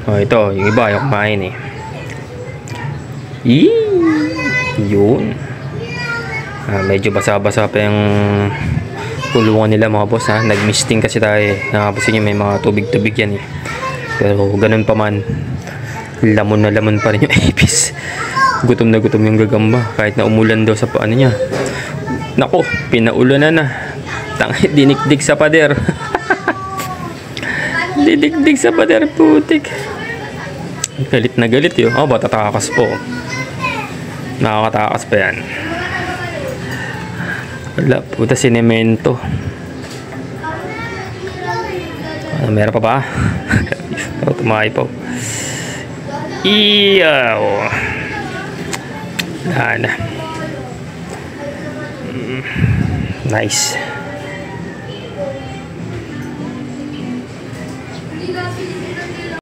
Oh, ito, yung iba yung kumain eh. Yun. Medyo basa-basa pa yung kulungan nila mga boss ha. Nag-misting kasi tayo eh. Nakapasin nyo may mga tubig-tubig yan eh. Pero ganun pa man, lamon na lamon pa rin yung ipis. Gutom na gutom yung gagamba. Kahit na umulan daw sa paano niya. Nako, pinaulanan na. Tangit, dinikdik sa pader. Didikdik sa pader, putik. Galit na galit yun. Oh, bata tatakas po. Nakakatakas pa yan. Wala, puta sinemento. Meron pa ba? Tumahay po. Iyaw. Wala na. Nice.